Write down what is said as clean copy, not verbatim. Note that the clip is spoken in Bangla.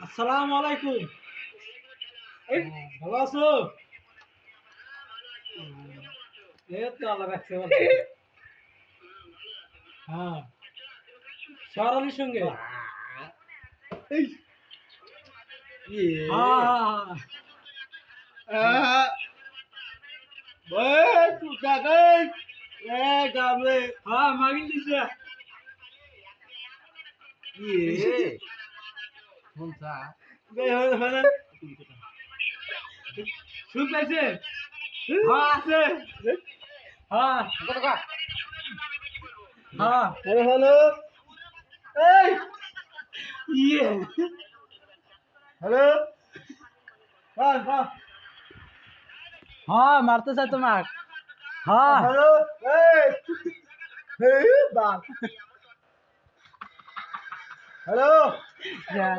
আসসালামু আলাইকুম। এই ভালো আছো? এই তো আল্লাহ রাখছে ভালো। হ্যাঁ, শহর আলীর সঙ্গে। এই হ্যাঁ, Bê, tụi cà đi. Ê, cầm đi. হ্যাঁ, মাগিল দিছে। Gì? কোন চা? Đây hơn. শুন পাইছে? হ্যাঁ আছে। হ্যাঁ, হ্যাঁ। Hello. Ê, ইয়ে। hello. Vâng. হ্যাঁ, মারতে চাই তোমাক। হ্যাঁ। Hello. Ê. Hí bà. Hello. Yeah.